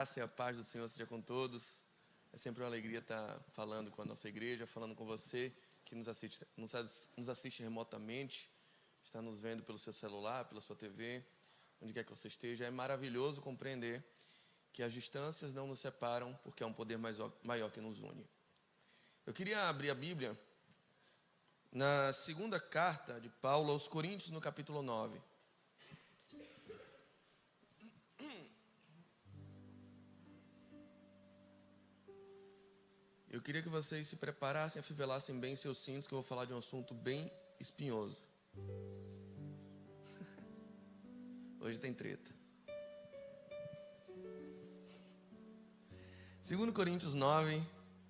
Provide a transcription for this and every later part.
Graça e a paz do Senhor seja com todos. É sempre uma alegria estar falando com a nossa igreja, falando com você que nos assiste remotamente, está nos vendo pelo seu celular, pela sua TV, onde quer que você esteja. É maravilhoso compreender que as distâncias não nos separam, porque é um poder maior que nos une. Eu queria abrir a Bíblia na segunda carta de Paulo aos Coríntios, no capítulo 9. Eu queria que vocês se preparassem, afivelassem bem seus cintos, que eu vou falar de um assunto bem espinhoso. Hoje tem treta. 2 Coríntios 9,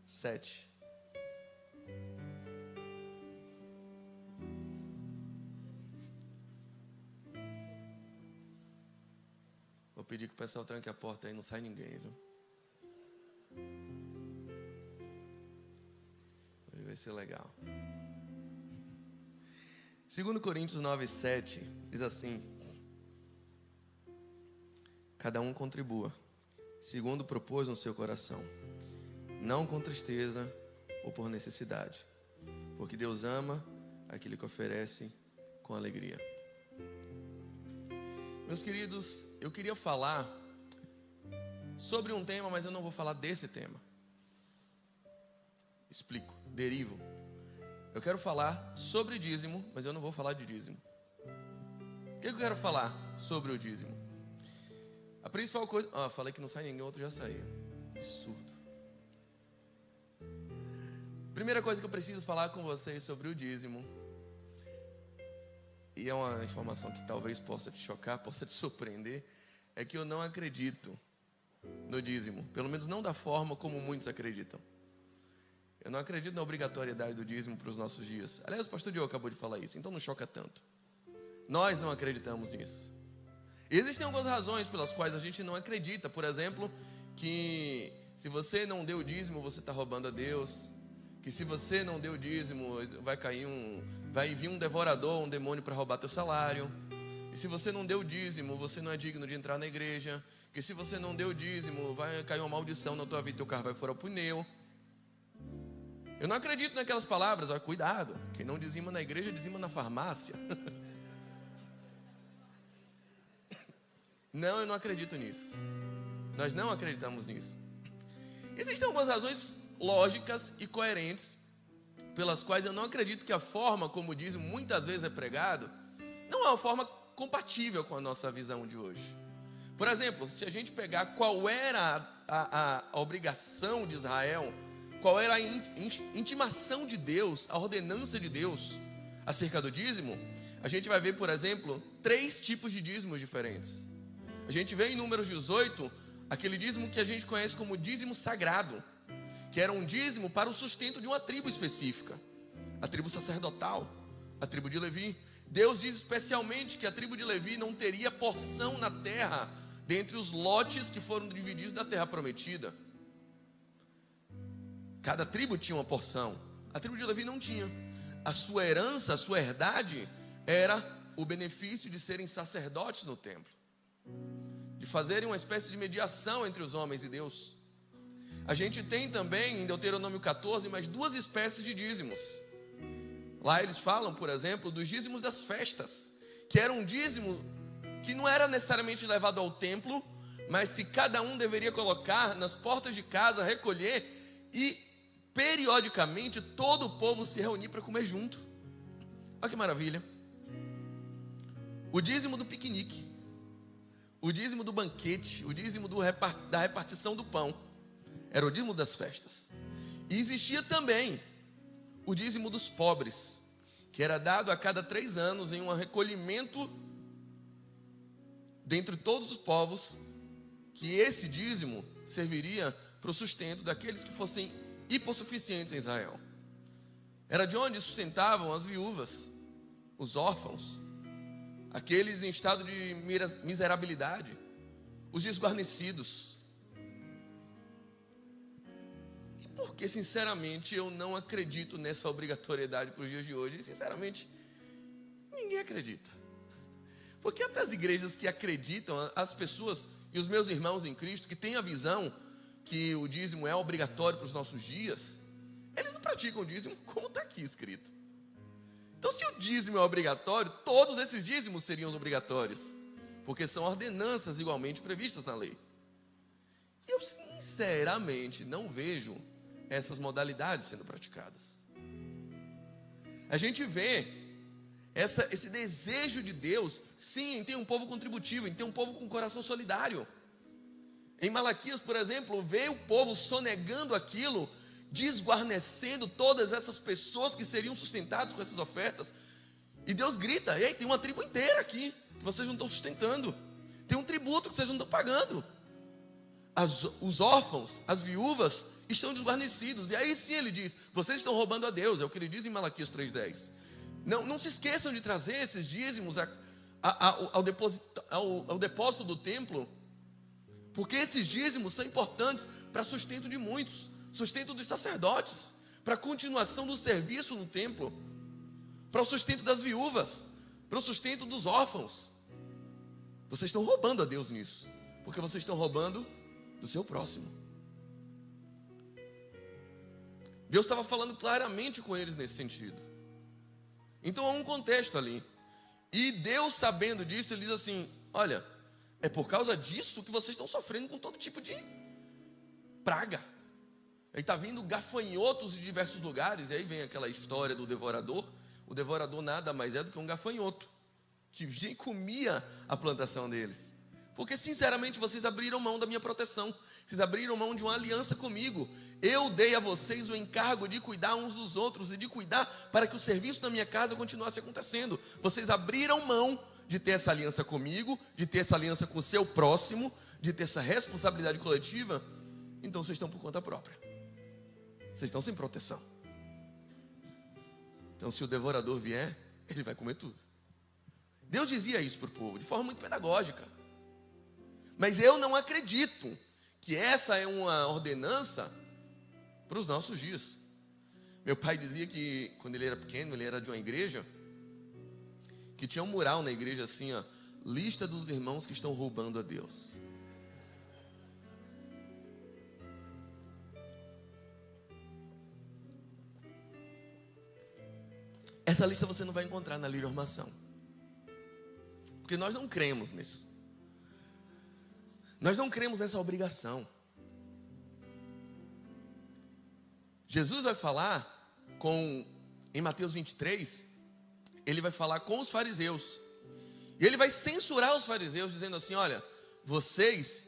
7. Vou pedir que o pessoal tranque a porta aí, não sai ninguém, viu? Hoje vai ser legal. 2 Coríntios 9, 7 diz assim: cada um contribua, segundo propôs no seu coração, não com tristeza ou por necessidade, porque Deus ama aquele que oferece com alegria. Meus queridos, eu queria falar sobre um tema, mas eu não vou falar desse tema. Explico, derivo. Eu quero falar sobre dízimo, mas eu não vou falar de dízimo. O que eu quero falar sobre o dízimo? A principal coisa... falei que não sai ninguém, outro já saiu. Absurdo. Primeira coisa que eu preciso falar com vocês sobre o dízimo, e é uma informação que talvez possa te chocar, possa te surpreender, é que eu não acredito no dízimo. Pelo menos não da forma como muitos acreditam. Eu não acredito na obrigatoriedade do dízimo para os nossos dias. Aliás, o pastor Diogo acabou de falar isso, então não choca tanto. Nós não acreditamos nisso. E existem algumas razões pelas quais a gente não acredita. Por exemplo, que se você não deu dízimo, você está roubando a Deus. Que se você não deu dízimo, vai vir um devorador, um demônio para roubar teu salário. E se você não deu dízimo, você não é digno de entrar na igreja. Que se você não deu dízimo, vai cair uma maldição na tua vida, teu carro vai furar o pneu. Eu não acredito naquelas palavras, cuidado, quem não dizima na igreja, dizima na farmácia. Não, eu não acredito nisso. Nós não acreditamos nisso. Existem algumas razões lógicas e coerentes pelas quais eu não acredito que a forma como o dízimo muitas vezes é pregado não é uma forma compatível com a nossa visão de hoje. Por exemplo, se a gente pegar qual era a obrigação de Israel, qual era a intimação de Deus, a ordenança de Deus acerca do dízimo, a gente vai ver, por exemplo, 3 tipos de dízimos diferentes. A gente vê em Números 18, aquele dízimo que a gente conhece como dízimo sagrado, que era um dízimo para o sustento de uma tribo específica, a tribo sacerdotal, a tribo de Levi. Deus diz especialmente que a tribo de Levi não teria porção na terra, dentre os lotes que foram divididos da terra prometida. Cada tribo tinha uma porção. A tribo de Levi não tinha. A sua herança, a sua herdade, era o benefício de serem sacerdotes no templo, de fazerem uma espécie de mediação entre os homens e Deus. A gente tem também, em Deuteronômio 14, mais 2 espécies de dízimos. Lá eles falam, por exemplo, dos dízimos das festas, que era um dízimo que não era necessariamente levado ao templo, mas se cada um deveria colocar nas portas de casa, recolher, e periodicamente todo o povo se reunir para comer junto. Olha que maravilha. O dízimo do piquenique, o dízimo do banquete, o dízimo da repartição do pão, era o dízimo das festas. E existia também o dízimo dos pobres, que era dado a cada 3 anos em um recolhimento dentre todos os povos, que esse dízimo serviria para o sustento daqueles que fossem hipossuficientes em Israel. Era de onde sustentavam as viúvas, os órfãos, aqueles em estado de miserabilidade, os desguarnecidos. E porque, sinceramente, eu não acredito nessa obrigatoriedade para os dias de hoje. E, sinceramente, ninguém acredita. Porque até as igrejas que acreditam, as pessoas e os meus irmãos em Cristo que têm a visão que o dízimo é obrigatório para os nossos dias, eles não praticam o dízimo como está aqui escrito. Então, se o dízimo é obrigatório, todos esses dízimos seriam obrigatórios, porque são ordenanças igualmente previstas na lei. E eu sinceramente não vejo essas modalidades sendo praticadas. A gente vê esse desejo de Deus, sim, em ter um povo contributivo, em ter um povo com coração solidário. Em Malaquias, por exemplo, vê o povo sonegando aquilo, desguarnecendo todas essas pessoas que seriam sustentadas com essas ofertas. E Deus grita: ei, tem uma tribo inteira aqui que vocês não estão sustentando. Tem um tributo que vocês não estão pagando. Os órfãos, as viúvas estão desguarnecidos. E aí sim ele diz: vocês estão roubando a Deus. É o que ele diz em Malaquias 3:10. Não se esqueçam de trazer esses dízimos ao depósito do templo, porque esses dízimos são importantes para sustento de muitos, sustento dos sacerdotes, para a continuação do serviço no templo, para o sustento das viúvas, para o sustento dos órfãos. Vocês estão roubando a Deus nisso, porque vocês estão roubando do seu próximo. Deus estava falando claramente com eles nesse sentido. Então há um contexto ali. E Deus, sabendo disso, ele diz assim: olha, é por causa disso que vocês estão sofrendo com todo tipo de praga. Aí está vindo gafanhotos de diversos lugares. E aí vem aquela história do devorador. O devorador nada mais é do que um gafanhoto que vinha e comia a plantação deles. Porque sinceramente vocês abriram mão da minha proteção. Vocês abriram mão de uma aliança comigo. Eu dei a vocês o encargo de cuidar uns dos outros e de cuidar para que o serviço da minha casa continuasse acontecendo. Vocês abriram mão de ter essa aliança comigo, de ter essa aliança com o seu próximo, de ter essa responsabilidade coletiva. Então vocês estão por conta própria. Vocês estão sem proteção. Então, se o devorador vier, ele vai comer tudo. Deus dizia isso para o povo de forma muito pedagógica. Mas eu não acredito que essa é uma ordenança para os nossos dias. Meu pai dizia que quando ele era pequeno, ele era de uma igreja, que tinha um mural na igreja assim, ó: lista dos irmãos que estão roubando a Deus. Essa lista você não vai encontrar na Lírio Armação, porque nós não cremos nisso. Nós não cremos nessa obrigação. Jesus vai falar em Mateus 23, ele vai falar com os fariseus. E ele vai censurar os fariseus, dizendo assim: olha, vocês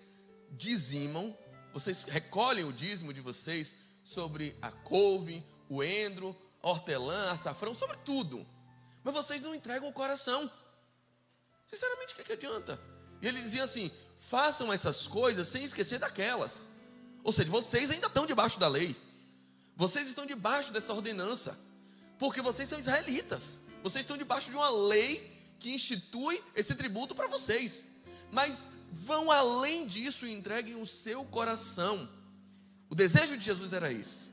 dizimam, vocês recolhem o dízimo de vocês sobre a couve, o endro, a hortelã, açafrão, sobre tudo. Mas vocês não entregam o coração. Sinceramente, o que adianta? E ele dizia assim: façam essas coisas sem esquecer daquelas. Ou seja, vocês ainda estão debaixo da lei. Vocês estão debaixo dessa ordenança, porque vocês são israelitas. Vocês estão debaixo de uma lei que institui esse tributo para vocês. Mas vão além disso e entreguem o seu coração. O desejo de Jesus era esse.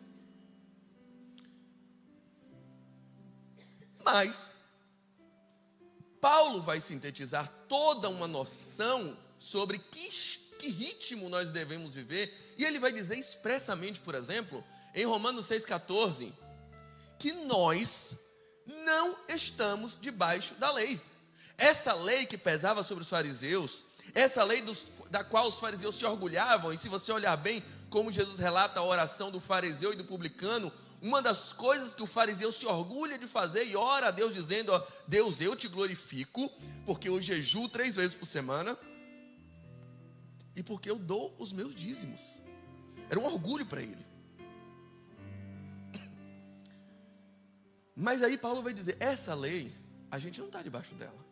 Mas Paulo vai sintetizar toda uma noção sobre que ritmo nós devemos viver. E ele vai dizer expressamente, por exemplo, em Romanos 6,14, que nós não estamos debaixo da lei. Essa lei que pesava sobre os fariseus, essa lei da qual os fariseus se orgulhavam, e se você olhar bem como Jesus relata a oração do fariseu e do publicano, uma das coisas que o fariseu se orgulha de fazer e ora a Deus dizendo: ó, Deus, eu te glorifico, porque eu jejuo 3 vezes por semana e porque eu dou os meus dízimos. Era um orgulho para ele. Mas aí Paulo vai dizer: essa lei, a gente não está debaixo dela.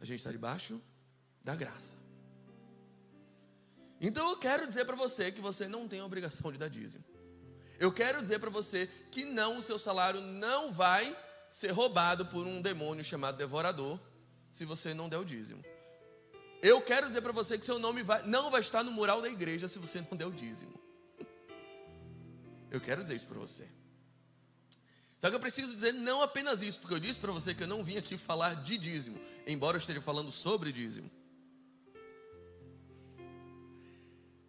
A gente está debaixo da graça. Então eu quero dizer para você que você não tem a obrigação de dar dízimo. Eu quero dizer para você que não, o seu salário não vai ser roubado por um demônio chamado devorador, se você não der o dízimo. Eu quero dizer para você que seu nome não vai estar no mural da igreja se você não der o dízimo. Eu quero dizer isso para você. Só que eu preciso dizer não apenas isso, porque eu disse para você que eu não vim aqui falar de dízimo, embora eu esteja falando sobre dízimo.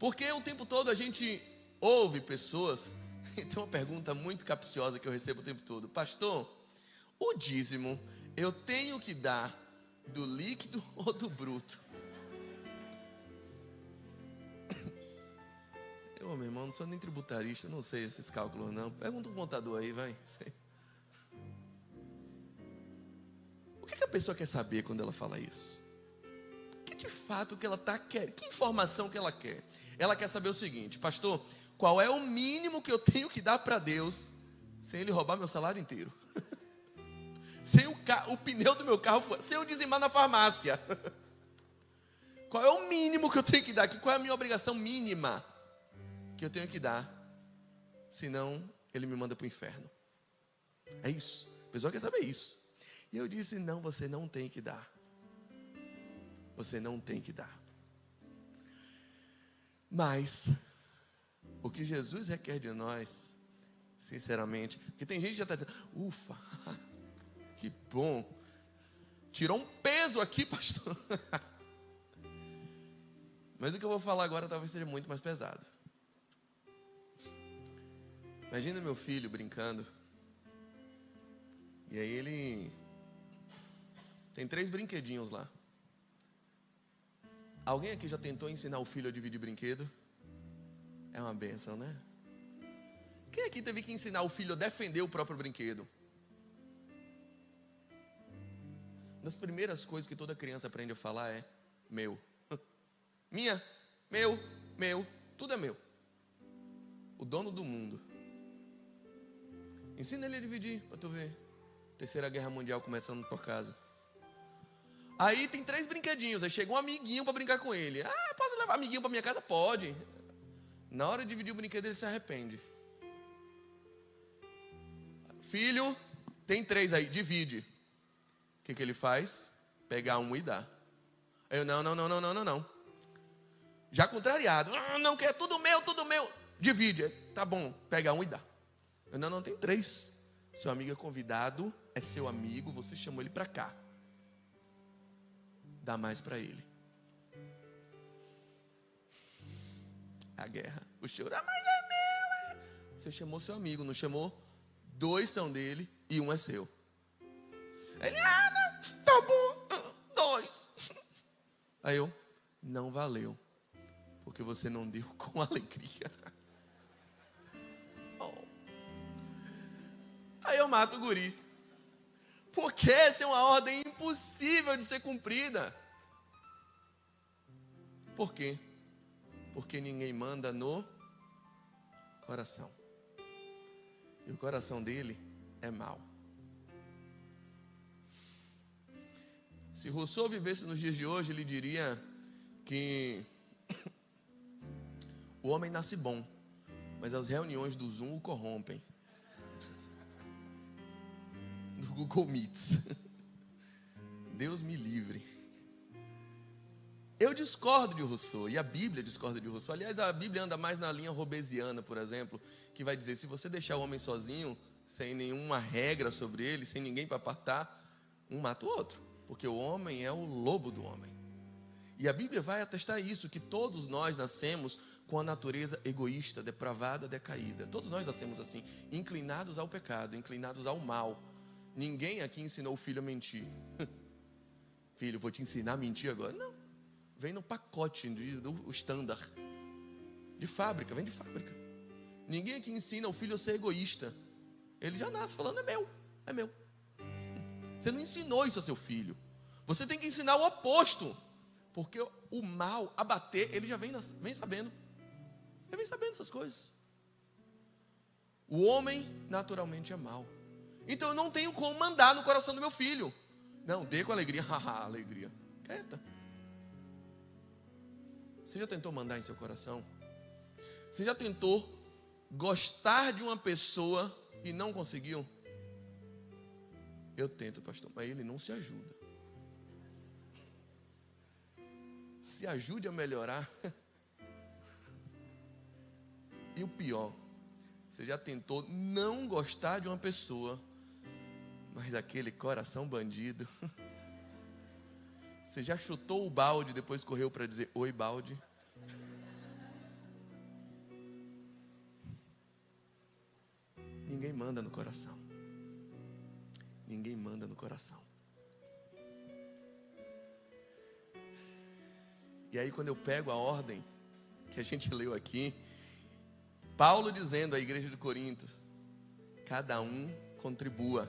Porque o tempo todo a gente ouve pessoas, e tem uma pergunta muito capciosa que eu recebo o tempo todo: pastor, o dízimo eu tenho que dar do líquido ou do bruto? Eu, meu irmão, não sou nem tributarista, não sei esses cálculos não. Pergunta o contador aí, vai. O que a pessoa quer saber quando ela fala isso? Que de fato que ela está querendo? Que informação que ela quer? Ela quer saber o seguinte: pastor, qual é o mínimo que eu tenho que dar para Deus sem Ele roubar meu salário inteiro? Sem o pneu do meu carro, sem eu dizimar na farmácia. Qual é o mínimo que eu tenho que dar aqui? Qual é a minha obrigação mínima que eu tenho que dar? Senão Ele me manda para o inferno. É isso. A pessoa quer saber isso. E eu disse: não, você não tem que dar. Você não tem que dar. Mas o que Jesus requer de nós, sinceramente, porque tem gente que já está dizendo: ufa, que bom, tirou um peso aqui, pastor. Mas o que eu vou falar agora talvez seja muito mais pesado. Imagina meu filho brincando, e aí ele tem 3 brinquedinhos lá. Alguém aqui já tentou ensinar o filho a dividir brinquedo? É uma bênção, né? Quem aqui teve que ensinar o filho a defender o próprio brinquedo? Uma das primeiras coisas que toda criança aprende a falar é: meu. Minha, meu, tudo é meu. O dono do mundo. Ensina ele a dividir, para tu ver. Terceira Guerra Mundial começando na tua casa. Aí tem 3 brinquedinhos, aí chega um amiguinho para brincar com ele. Ah, posso levar amiguinho para minha casa? Pode. Na hora de dividir o brinquedo, ele se arrepende. Filho, tem 3 aí, divide. O que ele faz? Pegar um e dar. Eu, não. Já contrariado. Não quer, tudo meu. Divide. Tá bom, pega um e dá. Eu, não, tem 3. Seu amigo é convidado, é seu amigo, você chamou ele para cá. Dá mais para ele. A guerra, o choro, mas é meu. Você chamou seu amigo, não chamou? 2 são dele e 1 é seu. Ele, não, tá bom, 2. Aí eu, não valeu, porque você não deu com alegria. Oh. Aí eu mato o guri. Porque essa é uma ordem impossível de ser cumprida. Por quê? Porque ninguém manda no coração. E o coração dele é mau. Se Rousseau vivesse nos dias de hoje, ele diria que o homem nasce bom, mas as reuniões do Zoom o corrompem. Do Google Meets. Deus me livre. Eu discordo de Rousseau, e a Bíblia discorda de Rousseau. Aliás, a Bíblia anda mais na linha robesiana, por exemplo, que vai dizer: se você deixar o homem sozinho, sem nenhuma regra sobre ele, sem ninguém para apartar, um mata o outro. Porque o homem é o lobo do homem. E a Bíblia vai atestar isso, que todos nós nascemos com a natureza egoísta, depravada, decaída. Todos nós nascemos assim, inclinados ao pecado, inclinados ao mal. Ninguém aqui ensinou o filho a mentir. Filho, vou te ensinar a mentir agora. Não, vem no pacote do standard. De fábrica, vem de fábrica. Ninguém aqui ensina o filho a ser egoísta. Ele já nasce falando: é meu. Você não ensinou isso ao seu filho. Você tem que ensinar o oposto. Porque o mal, a bater, ele já vem sabendo. Ele vem sabendo essas coisas. O homem naturalmente é mau. Então eu não tenho como mandar no coração do meu filho. Não, dê com alegria. Haha, alegria. Quieta. Você já tentou mandar em seu coração? Você já tentou gostar de uma pessoa e não conseguiu? Eu tento, pastor, mas ele não se ajuda. Se ajude a melhorar. E o pior, você já tentou não gostar de uma pessoa, mas aquele coração bandido. Você já chutou o balde e depois correu para dizer: oi, balde. manda no coração. Ninguém manda no coração. E aí quando eu pego a ordem que a gente leu aqui, Paulo dizendo à igreja de Corinto, cada um contribua.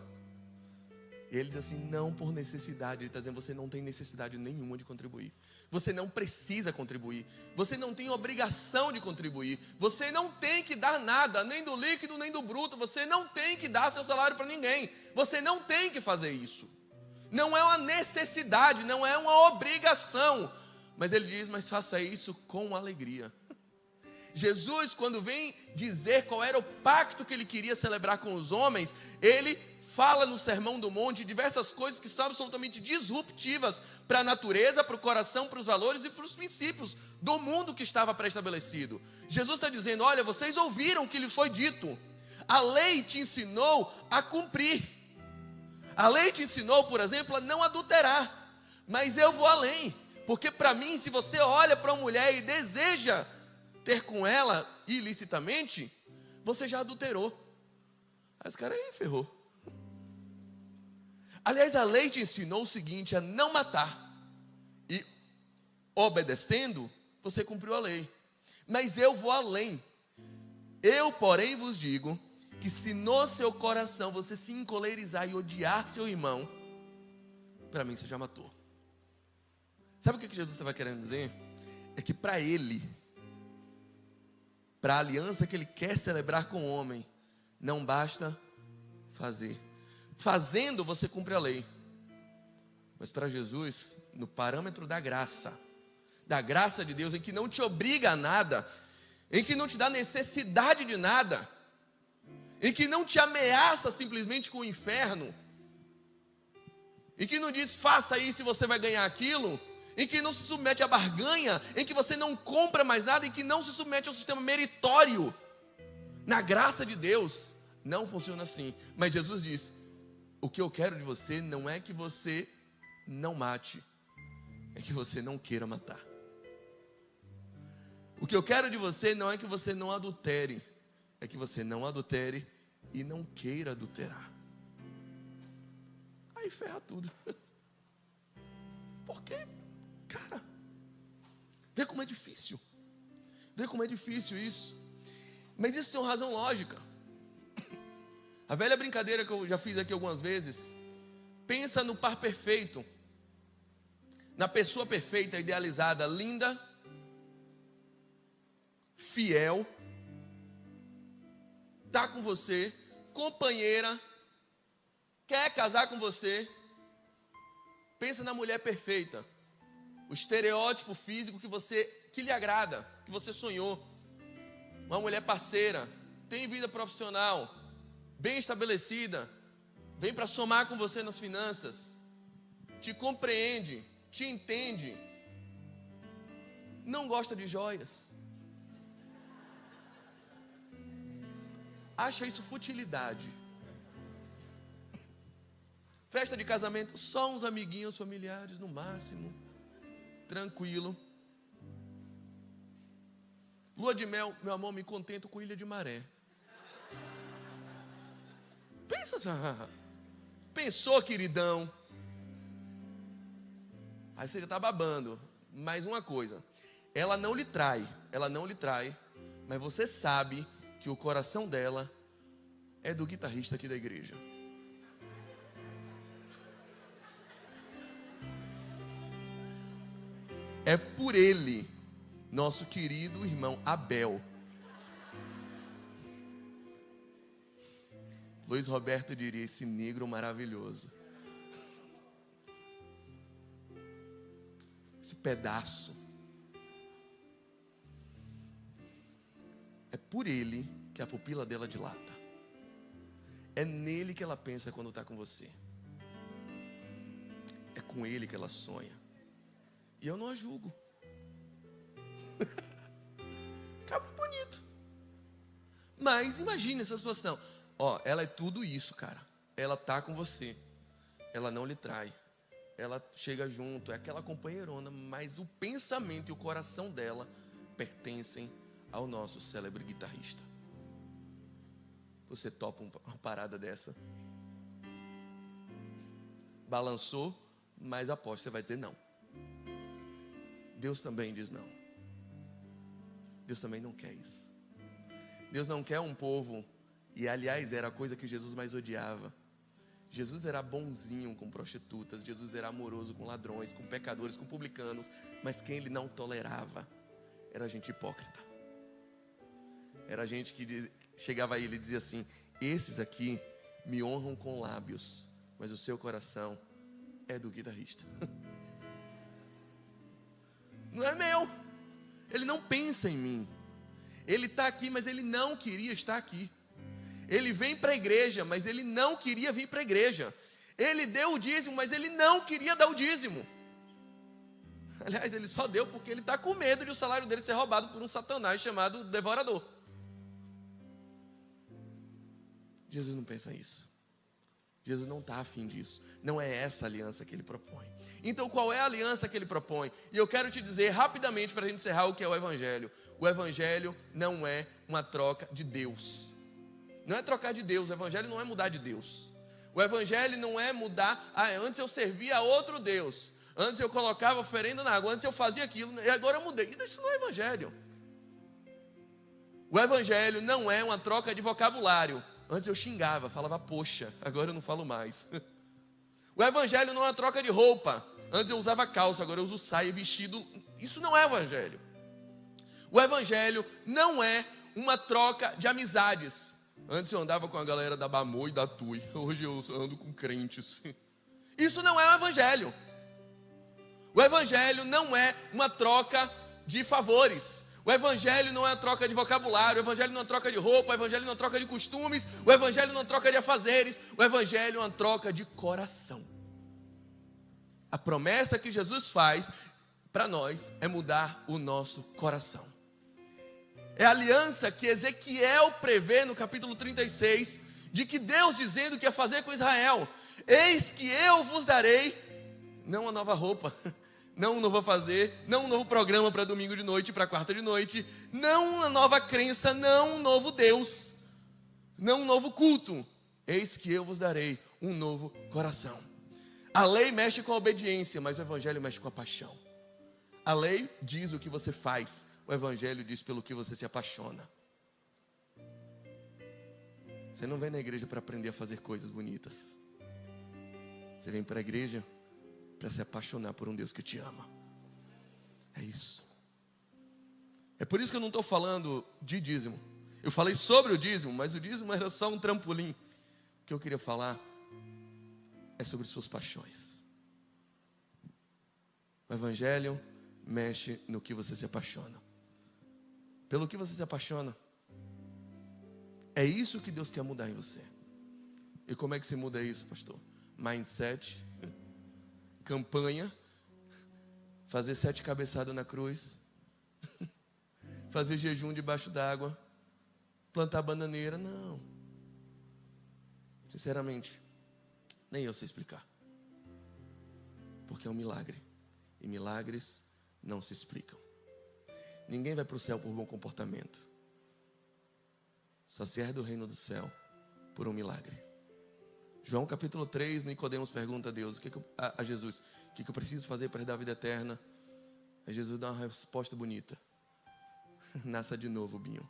Ele diz assim, não por necessidade. Ele está dizendo, você não tem necessidade nenhuma de contribuir. Você não precisa contribuir. Você não tem obrigação de contribuir. Você não tem que dar nada, nem do líquido, nem do bruto. Você não tem que dar seu salário para ninguém. Você não tem que fazer isso. Não é uma necessidade, não é uma obrigação. Mas ele diz, mas faça isso com alegria. Jesus, quando vem dizer qual era o pacto que ele queria celebrar com os homens, ele fala no Sermão do Monte diversas coisas que são absolutamente disruptivas para a natureza, para o coração, para os valores e para os princípios do mundo que estava pré-estabelecido. Jesus está dizendo, olha, vocês ouviram o que lhe foi dito. A lei te ensinou a cumprir. A lei te ensinou, por exemplo, a não adulterar. Mas eu vou além. Porque para mim, se você olha para uma mulher e deseja ter com ela ilicitamente, você já adulterou. Aí os caras, aí ferrou. Aliás, a lei te ensinou o seguinte, a não matar. E obedecendo, você cumpriu a lei. Mas eu vou além. Eu, porém, vos digo que se no seu coração você se encolerizar e odiar seu irmão, para mim você já matou. Sabe o que Jesus estava querendo dizer? É que para ele, para a aliança que ele quer celebrar com o homem, não basta fazer. Fazendo, você cumpre a lei. Mas para Jesus, no parâmetro da graça de Deus, em que não te obriga a nada, em que não te dá necessidade de nada, em que não te ameaça simplesmente com o inferno, em que não diz, faça isso e você vai ganhar aquilo, em que não se submete à barganha, em que você não compra mais nada, em que não se submete ao sistema meritório. Na graça de Deus, não funciona assim. Mas Jesus diz, o que eu quero de você não é que você não mate, é que você não queira matar. O que eu quero de você não é que você não adultere, é que você não adultere e não queira adulterar. Aí ferra tudo. Porque, cara, vê como é difícil. Vê como é difícil isso. Mas isso tem uma razão lógica. A velha brincadeira que eu já fiz aqui algumas vezes. Pensa no par perfeito. Na pessoa perfeita, idealizada, linda, fiel, tá com você, companheira, quer casar com você. Pensa na mulher perfeita, o estereótipo físico que lhe agrada, que você sonhou. Uma mulher parceira, tem vida profissional, bem estabelecida, vem para somar com você nas finanças, te compreende, te entende, não gosta de joias, acha isso futilidade. Festa de casamento, só uns amiguinhos familiares no máximo, tranquilo. Lua de mel, meu amor, me contento com Ilha de Maré. Pensa assim, pensou, queridão? Aí você já está babando. Mais uma coisa, ela não lhe trai, mas você sabe que o coração dela é do guitarrista aqui da igreja. É por ele, nosso querido irmão Abel. Luiz Roberto diria, esse negro maravilhoso. Esse pedaço. É por ele que a pupila dela dilata. É nele que ela pensa quando está com você. É com ele que ela sonha. E eu não a julgo. Cabra bonito. Mas imagine essa situação. Ó, ela é tudo isso, cara. Ela tá com você. Ela não lhe trai. Ela chega junto, é aquela companheirona, mas o pensamento e o coração dela pertencem ao nosso célebre guitarrista. você topa uma parada dessa? Balançou, mas aposto, você vai dizer não. Deus também diz não. Deus também não quer isso. Deus não quer um povo, e aliás era a coisa que Jesus mais odiava. Jesus era bonzinho com prostitutas, Jesus era amoroso com ladrões, com pecadores, com publicanos, mas quem ele não tolerava era gente hipócrita. Era gente que chegava a ele e dizia assim: esses aqui me honram com lábios, mas o seu coração é do guitarrista. Não é meu. Ele não pensa em mim. Ele está aqui, mas ele não queria estar aqui. Ele vem para a igreja, mas ele não queria vir para a igreja. Ele deu o dízimo, mas ele não queria dar o dízimo. Aliás, ele só deu porque ele está com medo de o salário dele ser roubado por um satanás chamado devorador. Jesus não pensa isso. Jesus não está afim disso. Não é essa a aliança que ele propõe. Então qual é a aliança que ele propõe? E eu quero te dizer rapidamente para a gente encerrar o que é o Evangelho. O Evangelho não é uma troca de Deus. Não é trocar de Deus. O Evangelho não é mudar de Deus. O Evangelho não é mudar. Antes eu servia a outro Deus. Antes eu colocava oferenda na água. Antes eu fazia aquilo. E agora eu mudei. Isso não é Evangelho. O Evangelho não é uma troca de vocabulário. Antes eu xingava, falava poxa, agora eu não falo mais. O Evangelho não é uma troca de roupa. Antes eu usava calça, agora eu uso saia e vestido. Isso não é Evangelho. O Evangelho não é uma troca de amizades. Antes eu andava com a galera da Bamô e da Tui. Hoje eu ando com crentes. Isso não é o Evangelho. O Evangelho não é uma troca de favores. O Evangelho não é uma troca de vocabulário, o Evangelho não é uma troca de roupa, o Evangelho não é uma troca de costumes, o Evangelho não é uma troca de afazeres, o Evangelho é uma troca de coração. A promessa que Jesus faz para nós é mudar o nosso coração. É a aliança que Ezequiel prevê no capítulo 36, de que Deus dizendo que ia fazer com Israel: eis que eu vos darei, não uma nova roupa, não um novo a fazer, não um novo programa para domingo de noite, para quarta de noite, não uma nova crença, não um novo Deus, não um novo culto. Eis que eu vos darei um novo coração. A lei mexe com a obediência, mas o Evangelho mexe com a paixão. A lei diz o que você faz, o Evangelho diz pelo que você se apaixona. Você não vem na igreja para aprender a fazer coisas bonitas. Você vem para a igreja para se apaixonar por um Deus que te ama. É isso. É por isso que eu não estou falando de dízimo. Eu falei sobre o dízimo, mas o dízimo era só um trampolim. O que eu queria falar é sobre suas paixões. O Evangelho mexe no que você se apaixona. Pelo que você se apaixona. É isso que Deus quer mudar em você. E como é que se muda isso, pastor? Mindset, campanha, fazer 7 cabeçadas na cruz, fazer jejum debaixo d'água, plantar bananeira. Não. Sinceramente, nem eu sei explicar. Porque é um milagre. E milagres não se explicam. Ninguém vai para o céu por bom comportamento. Só se herda o reino do céu por um milagre. João capítulo 3, Nicodemos pergunta a Deus, a Jesus, o que eu preciso fazer para herdar a vida eterna? Aí Jesus dá uma resposta bonita. Nasça de novo, Binho.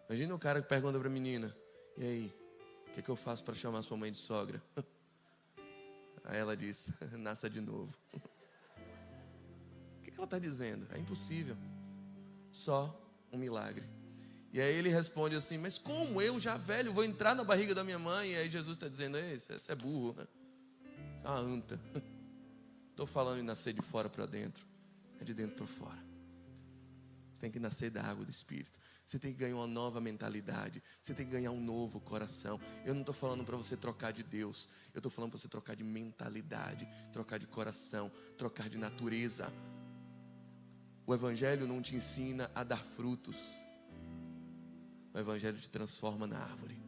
Imagina o cara que pergunta para a menina, e aí, o que eu faço para chamar sua mãe de sogra? Aí ela diz, nasça de novo. O que ela está dizendo? É impossível. Só um milagre. E aí ele responde assim, mas como eu já velho vou entrar na barriga da minha mãe? E aí Jesus está dizendo, você é burro, né? Você é uma anta. Estou falando de nascer de fora para dentro. É de dentro para fora. Você tem que nascer da água do Espírito. Você tem que ganhar uma nova mentalidade. Você tem que ganhar um novo coração. Eu não estou falando para você trocar de Deus. Eu estou falando para você trocar de mentalidade, trocar de coração, trocar de natureza. O Evangelho não te ensina a dar frutos. O Evangelho te transforma na árvore.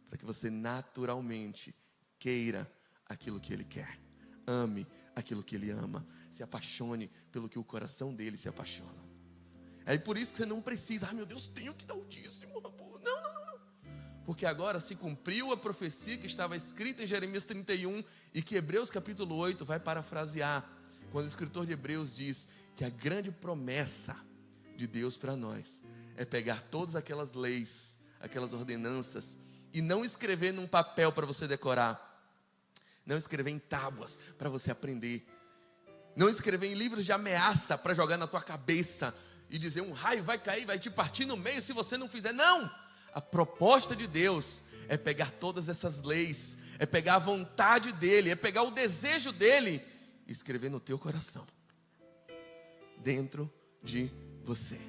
Para que você naturalmente queira aquilo que Ele quer. Ame aquilo que Ele ama. Se apaixone pelo que o coração dele se apaixona. É por isso que você não precisa, meu Deus, tenho que dar o dízimo, amor. porque agora se cumpriu a profecia que estava escrita em Jeremias 31 e que Hebreus capítulo 8 vai parafrasear, quando o escritor de Hebreus diz que a grande promessa de Deus para nós é pegar todas aquelas leis, aquelas ordenanças e não escrever num papel para você decorar, não escrever em tábuas para você aprender, não escrever em livros de ameaça para jogar na tua cabeça e dizer um raio vai cair, vai te partir no meio se você não fizer. Não! A proposta de Deus é pegar todas essas leis, é pegar a vontade dEle, é pegar o desejo dEle e escrever no teu coração, dentro de você.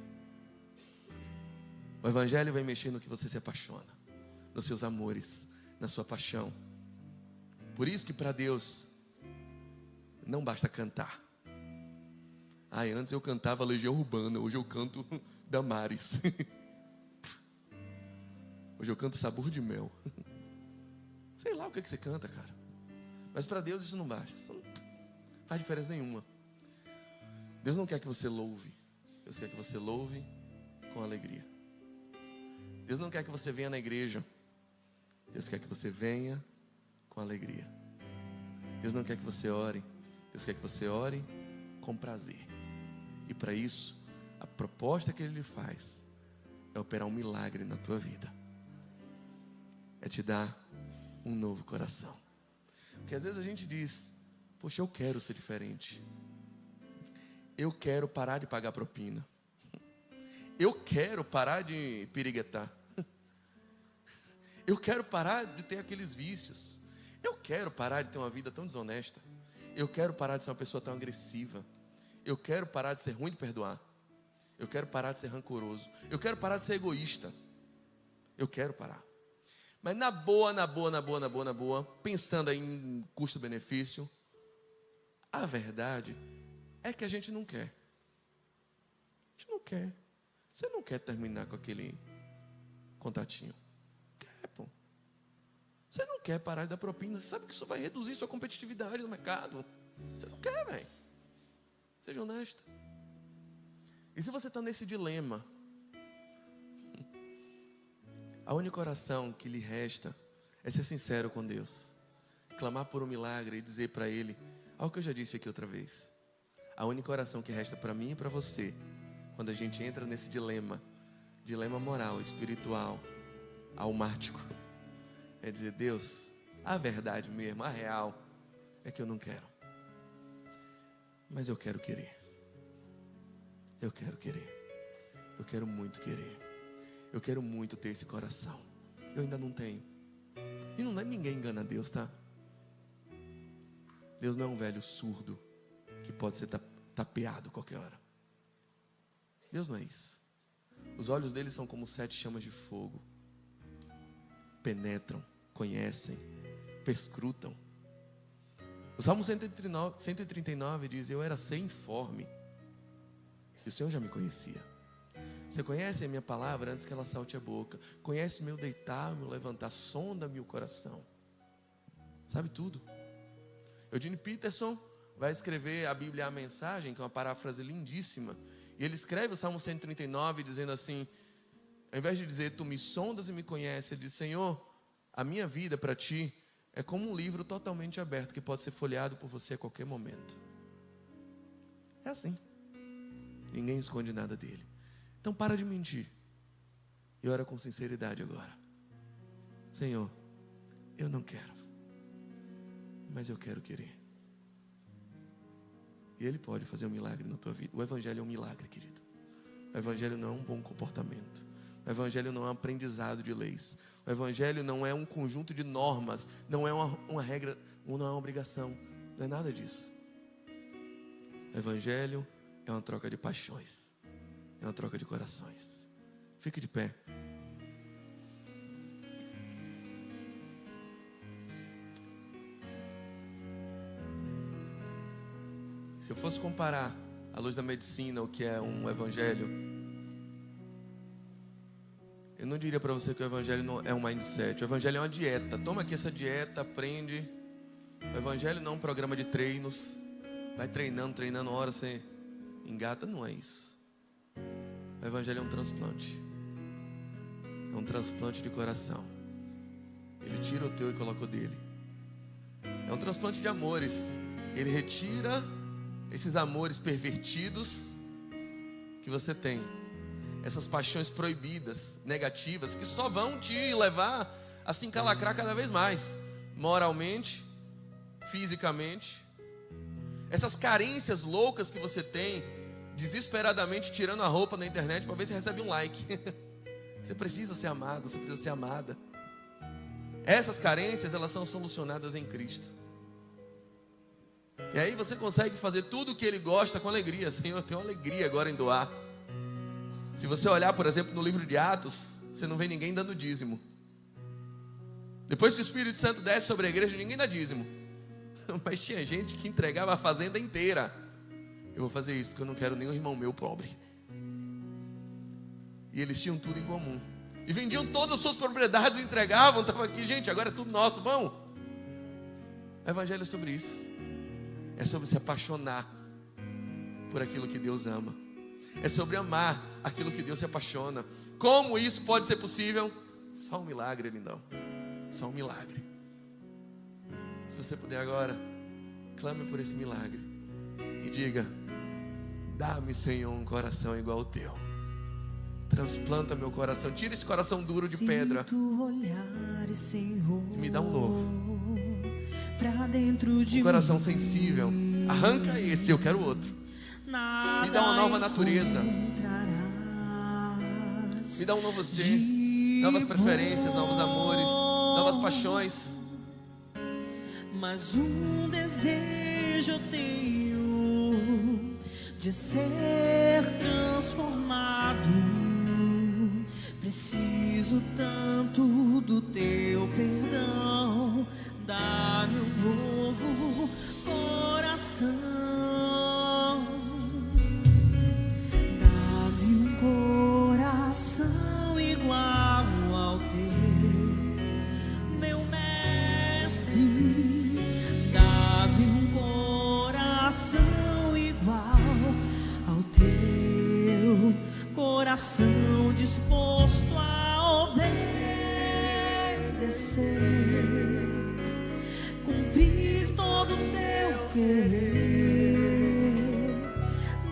O Evangelho vai mexer no que você se apaixona, nos seus amores, na sua paixão. Por isso que para Deus não basta cantar. Antes eu cantava Legião Urbana, hoje eu canto Damares. Hoje eu canto Sabor de Mel. Sei lá o que você canta, cara. Mas para Deus isso não basta. Isso não faz diferença nenhuma. Deus não quer que você louve. Deus quer que você louve com alegria. Deus não quer que você venha na igreja. Deus quer que você venha com alegria. Deus não quer que você ore. Deus quer que você ore com prazer. E para isso, a proposta que Ele lhe faz é operar um milagre na tua vida. É te dar um novo coração. Porque às vezes a gente diz: poxa, eu quero ser diferente. Eu quero parar de pagar propina. Eu quero parar de piriguetar. Eu quero parar de ter aqueles vícios. Eu quero parar de ter uma vida tão desonesta. Eu quero parar de ser uma pessoa tão agressiva. Eu quero parar de ser ruim de perdoar. Eu quero parar de ser rancoroso. Eu quero parar de ser egoísta. Eu quero parar. Mas na boa, pensando aí em custo-benefício, a verdade é que a gente não quer. A gente não quer. Você não quer terminar com aquele contatinho. Quer, pô. Você não quer parar de dar propina. Você sabe que isso vai reduzir sua competitividade no mercado. Você não quer, velho. Seja honesto. E se você está nesse dilema, a única oração que lhe resta é ser sincero com Deus, clamar por um milagre e dizer para Ele algo que eu já disse aqui outra vez. A única oração que resta para mim e para você, quando a gente entra nesse dilema moral, espiritual, almático, é dizer: Deus, a verdade mesmo, a real é que eu não quero, mas eu quero querer. Eu quero querer. Eu quero muito querer. Eu quero muito ter esse coração. Eu ainda não tenho. E não é ninguém engana Deus, tá? Deus não é um velho surdo que pode ser tapeado a qualquer hora. Deus não é isso. Os olhos dele são como 7 chamas de fogo. Penetram, conhecem, perscrutam. O Salmo 139 diz: eu era sem informe e o Senhor já me conhecia. Você conhece a minha palavra antes que ela salte a boca. Conhece o meu deitar, o meu levantar. Sonda-me o coração. Sabe tudo. Eugene Peterson vai escrever a Bíblia, a Mensagem, que é uma paráfrase lindíssima. E ele escreve o Salmo 139 dizendo assim, ao invés de dizer: tu me sondas e me conheces, ele diz: Senhor, a minha vida para ti é como um livro totalmente aberto que pode ser folheado por você a qualquer momento. É assim. Ninguém esconde nada dele. Então para de mentir e ora com sinceridade agora. Senhor, eu não quero, mas eu quero querer. E Ele pode fazer um milagre na tua vida. O Evangelho é um milagre, querido. O Evangelho não é um bom comportamento. O Evangelho não é um aprendizado de leis. O Evangelho não é um conjunto de normas. Não é uma regra, não é uma obrigação. Não é nada disso. O Evangelho é uma troca de paixões. É uma troca de corações. Fique de pé. Se eu fosse comparar à luz da medicina o que é um evangelho, eu não diria para você que o evangelho não é um mindset. O evangelho é uma dieta. Toma aqui essa dieta, aprende. O evangelho não é um programa de treinos. Vai treinando, uma hora você engata. Não é isso. O evangelho é um transplante. É um transplante de coração. Ele tira o teu e coloca o dele. É um transplante de amores. Ele retira esses amores pervertidos que você tem, essas paixões proibidas, negativas, que só vão te levar a se encalacrar cada vez mais, moralmente, fisicamente. Essas carências loucas que você tem, desesperadamente tirando a roupa na internet para ver se recebe um like. Você precisa ser amado, você precisa ser amada. Essas carências, elas são solucionadas em Cristo. E aí você consegue fazer tudo o que Ele gosta com alegria. Senhor, eu tenho alegria agora em doar. Se você olhar, por exemplo, no livro de Atos, você não vê ninguém dando dízimo. Depois que o Espírito Santo desce sobre a igreja, ninguém dá dízimo. Mas tinha gente que entregava a fazenda inteira. Eu vou fazer isso porque eu não quero nenhum irmão meu pobre. E eles tinham tudo em comum. E vendiam todas as suas propriedades e entregavam. Estavam aqui, gente, agora é tudo nosso, vamos. O Evangelho é sobre isso. É sobre se apaixonar por aquilo que Deus ama. É sobre amar aquilo que Deus se apaixona. Como isso pode ser possível? Só um milagre, lindão. Só um milagre. Se você puder agora, clame por esse milagre. E diga: dá-me, Senhor, um coração igual ao teu. Transplanta meu coração. Tira esse coração duro de pedra. E me dá um novo. Um coração sensível. Arranca esse, eu quero outro. Me dá uma nova natureza. Me dá um novo ser. Novas preferências, novos amores, novas paixões. Mas um desejo eu tenho de ser transformado. Preciso tanto do teu perdão. Dá-me um novo coração. Dá-me um coração igual ao teu, meu mestre. Dá-me um coração igual ao teu, coração disposto a obedecer, cumprir todo o teu querer.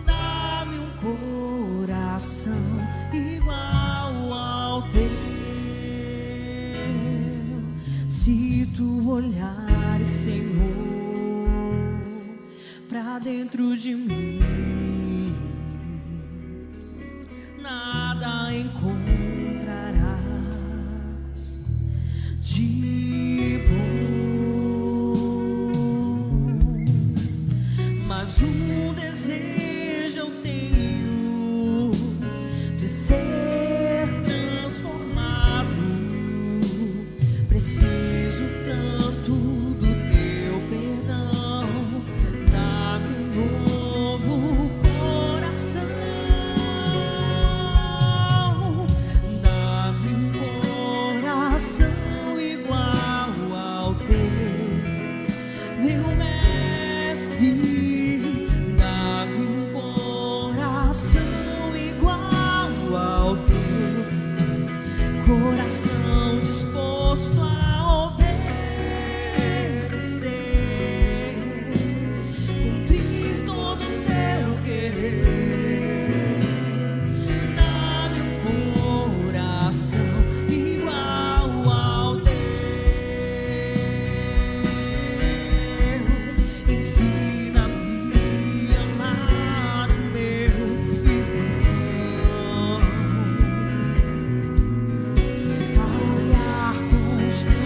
Dá-me um coração igual ao teu. Se tu olhares, Senhor, pra dentro de mim, nada encontrarás de mas um desejo eu tenho de ser transformado. Preciso tanto do teu perdão. Dá-me um novo coração. Dá-me um coração igual ao teu, meu mestre. Coração disposto a obedecer, cumprir todo o teu querer. Dá-me um coração igual ao teu. Ensina-me a amar o meu irmão, stay.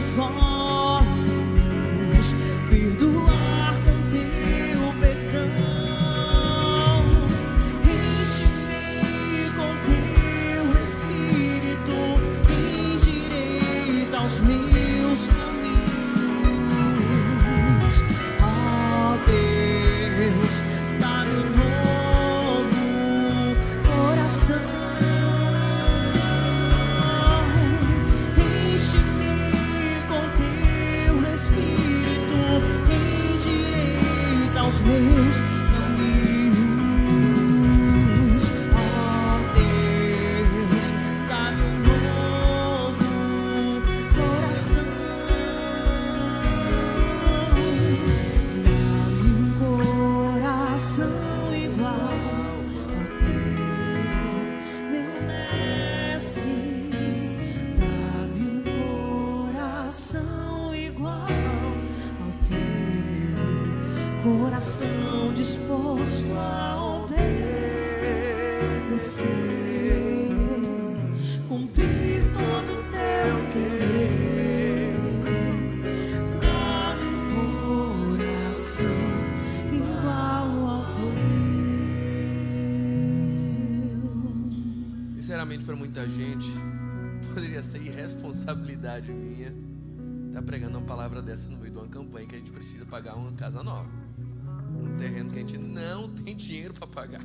coração disposto a obedecer, cumprir todo o teu querer. Dá-me um coração igual ao teu. Sinceramente, para muita gente, poderia ser irresponsabilidade minha estar pregando uma palavra dessa no meio de uma campanha que a gente precisa pagar uma casa nova, um terreno que a gente não tem dinheiro para pagar,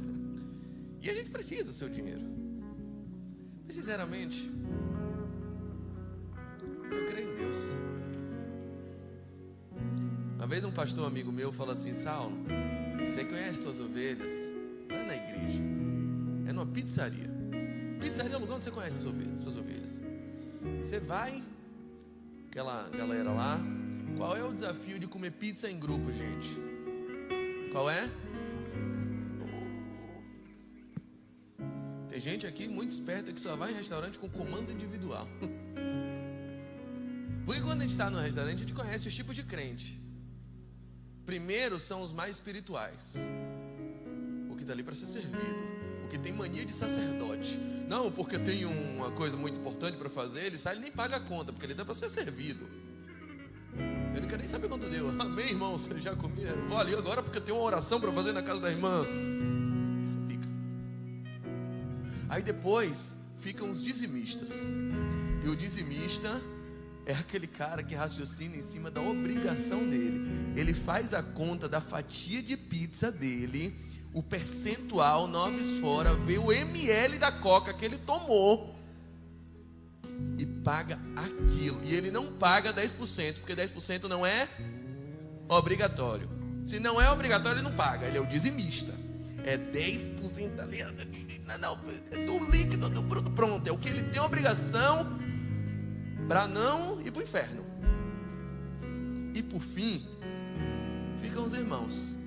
e a gente precisa do seu dinheiro. Mas sinceramente, eu creio em Deus. Uma vez um pastor amigo meu falou assim: Saulo, você conhece suas ovelhas? Não é na igreja, é numa pizzaria. Pizzaria é o lugar onde você conhece suas ovelhas. Você vai, aquela galera lá. Qual é o desafio de comer pizza em grupo, gente? Qual é? Tem gente aqui muito esperta que só vai em restaurante com comando individual. Porque quando a gente está no restaurante, a gente conhece os tipos de crente. Primeiro são os mais espirituais, o que está ali para ser servido, o que tem mania de sacerdote. Não, porque tem uma coisa muito importante para fazer, ele sai e nem paga a conta, porque ele dá para ser servido. Eu não quero nem saber quanto deu. Amém, irmão? Você já comia? Vou ali agora porque tem uma oração para fazer na casa da irmã. Isso fica. Aí depois ficam os dizimistas. E o dizimista é aquele cara que raciocina em cima da obrigação dele. Ele faz a conta da fatia de pizza dele, o percentual, 9 fora, vê o ml da coca que ele tomou e paga aquilo. E ele não paga 10%, porque 10% não é obrigatório. Se não é obrigatório, ele não paga. Ele é o dizimista. É 10% ali, não, é do líquido, do bruto, pronto. É o que ele tem obrigação para não ir para o inferno. E por fim, ficam os irmãos.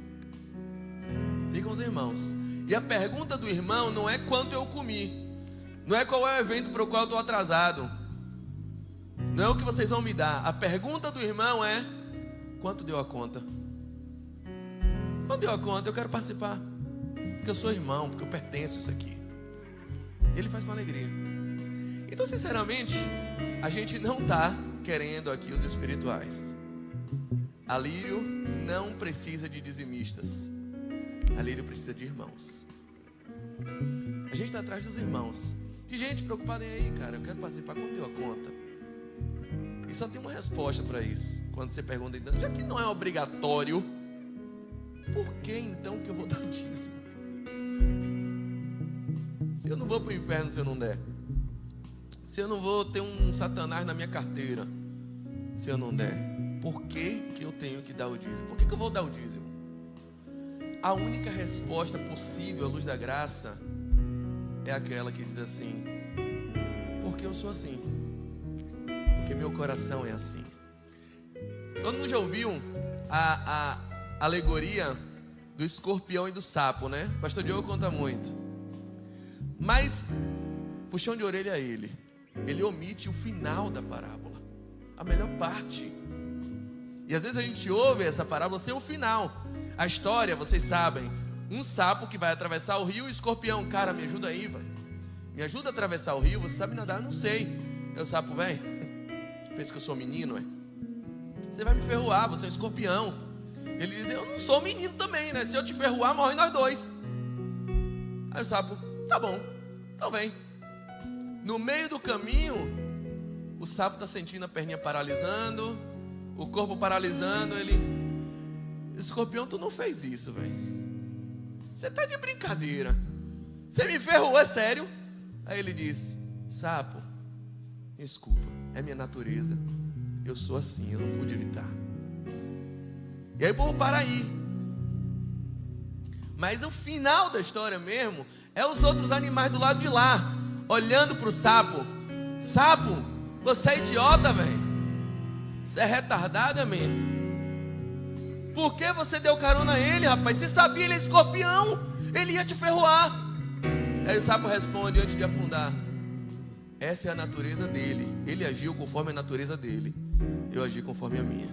Ficam os irmãos. E a pergunta do irmão não é quanto eu comi, não é qual é o evento para o qual eu estou atrasado, não é o que vocês vão me dar. A pergunta do irmão é: quanto deu a conta? Quanto deu a conta? Eu quero participar, porque eu sou irmão, porque eu pertenço a isso aqui. Ele faz com alegria. Então, sinceramente, a gente não está querendo aqui os espirituais. Alírio não precisa de dizimistas. Alírio precisa de irmãos. A gente está atrás dos irmãos, de gente preocupada em aí, cara, eu quero participar, quanto deu a conta? E só tem uma resposta para isso. Quando você pergunta, então, já que não é obrigatório, por que então que eu vou dar o dízimo? Se eu não vou para o inferno se eu não der, se eu não vou ter um satanás na minha carteira se eu não der, por que que eu tenho que dar o dízimo? Por que que eu vou dar o dízimo? A única resposta possível à luz da graça é aquela que diz assim: porque eu sou assim, porque meu coração é assim. Todo mundo já ouviu a alegoria do escorpião e do sapo, né? O pastor Diogo conta muito. Mas puxão de orelha a ele omite o final da parábola, a melhor parte. E às vezes a gente ouve essa parábola sem o final. A história, vocês sabem, um sapo que vai atravessar o rio e o escorpião: cara, me ajuda aí, velho, me ajuda a atravessar o rio, você sabe nadar? Eu não sei. Aí o sapo: vem, pensa que eu sou menino, é? Você vai me ferroar, você é um escorpião. Ele diz: eu não sou menino também, né? Se eu te ferroar, morre nós dois. Aí o sapo: tá bom, então vem. No meio do caminho, o sapo está sentindo a perninha paralisando, o corpo paralisando. Ele: escorpião, tu não fez isso, velho. Você tá de brincadeira. Você me ferrou, é sério? Aí ele diz: sapo, desculpa, é minha natureza. Eu sou assim, eu não pude evitar. E aí o povo para aí. Mas o final da história mesmo é os outros animais do lado de lá, olhando para o sapo: sapo, você é idiota, velho. Você é retardado, amém? Por que você deu carona a ele, rapaz? Você sabia, ele é escorpião, ele ia te ferroar. Aí o sapo responde antes de afundar: essa é a natureza dele. Ele agiu conforme a natureza dele, eu agi conforme a minha.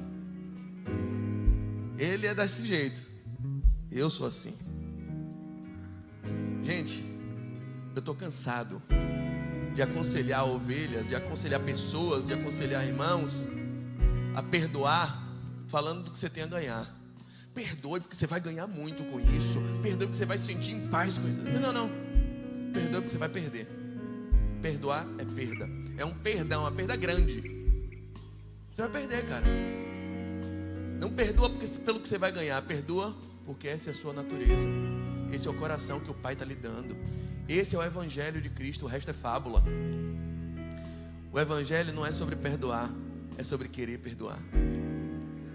Ele é desse jeito. Eu sou assim. Gente, eu estou cansado de aconselhar ovelhas, de aconselhar pessoas, de aconselhar irmãos a perdoar, falando do que você tem a ganhar. Perdoe porque você vai ganhar muito com isso. Perdoe porque você vai se sentir em paz com isso. Não. Perdoe porque você vai perder. Perdoar é perda. É um perdão, uma perda grande. Você vai perder, cara. Não perdoa pelo que você vai ganhar. Perdoa porque essa é a sua natureza. Esse é o coração que o Pai está lhe dando. Esse é o Evangelho de Cristo. O resto é fábula. O Evangelho não é sobre perdoar, é sobre querer perdoar.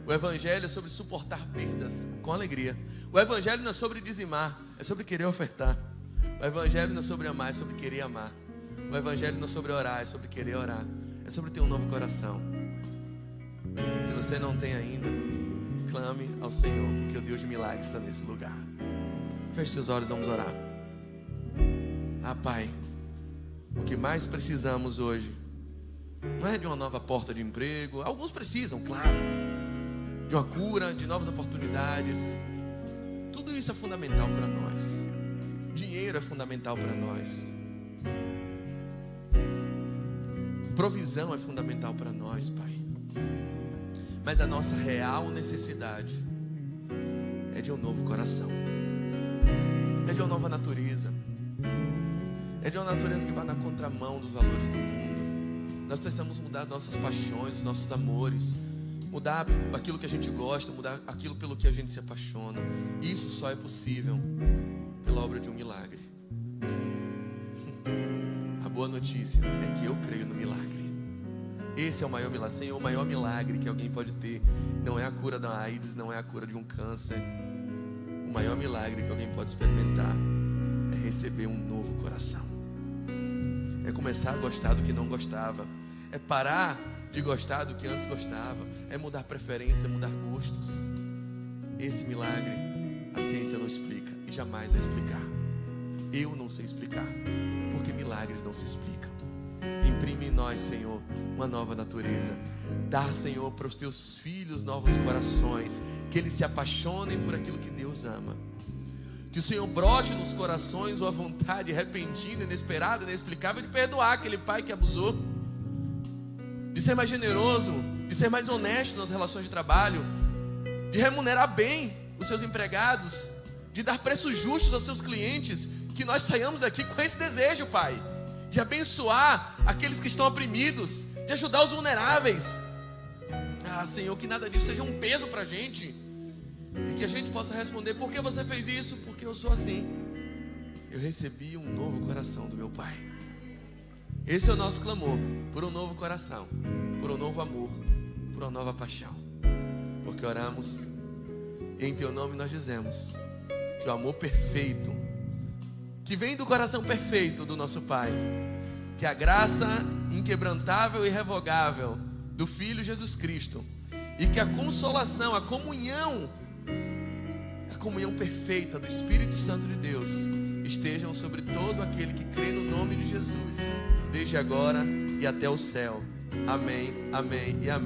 O Evangelho é sobre suportar perdas com alegria. O Evangelho não é sobre dizimar, é sobre querer ofertar. O Evangelho não é sobre amar, é sobre querer amar. O Evangelho não é sobre orar, é sobre querer orar. É sobre ter um novo coração. Se você não tem ainda, clame ao Senhor, porque o Deus de milagres está nesse lugar. Feche seus olhos, vamos orar. Pai, o que mais precisamos hoje não é de uma nova porta de emprego. Alguns precisam, claro, de uma cura, de novas oportunidades. Tudo isso é fundamental para nós. Dinheiro é fundamental para nós. Provisão é fundamental para nós, Pai. Mas a nossa real necessidade é de um novo coração. É de uma nova natureza. É de uma natureza que vai na contramão dos valores do mundo. Nós precisamos mudar nossas paixões, os nossos amores. Mudar aquilo que a gente gosta, mudar aquilo pelo que a gente se apaixona. Isso só é possível pela obra de um milagre. A boa notícia é que eu creio no milagre. Esse é o maior milagre. Senhor, o maior milagre que alguém pode ter não é a cura da AIDS, não é a cura de um câncer. O maior milagre que alguém pode experimentar é receber um novo coração. É começar a gostar do que não gostava. É parar de gostar do que antes gostava. É mudar preferência, mudar gostos. Esse milagre a ciência não explica e jamais vai explicar. Eu não sei explicar, porque milagres não se explicam. Imprime em nós, Senhor, uma nova natureza. Dá, Senhor, para os teus filhos novos corações, que eles se apaixonem por aquilo que Deus ama. Que o Senhor brote nos corações uma vontade repentina, inesperada, inexplicável de perdoar aquele pai que abusou, de ser mais generoso, de ser mais honesto nas relações de trabalho, de remunerar bem os seus empregados, de dar preços justos aos seus clientes. Que nós saiamos daqui com esse desejo, Pai, de abençoar aqueles que estão oprimidos, de ajudar os vulneráveis. Senhor, que nada disso seja um peso para a gente, e que a gente possa responder: por que você fez isso? Porque eu sou assim. Eu recebi um novo coração do meu Pai. Esse é o nosso clamor, por um novo coração, por um novo amor, por uma nova paixão. Porque oramos, e em Teu nome nós dizemos que o amor perfeito, que vem do coração perfeito do nosso Pai, que a graça inquebrantável e irrevogável do Filho Jesus Cristo, e que a consolação, a comunhão perfeita do Espírito Santo de Deus estejam sobre todo aquele que crê no nome de Jesus, desde agora e até o céu. Amém, amém e amém.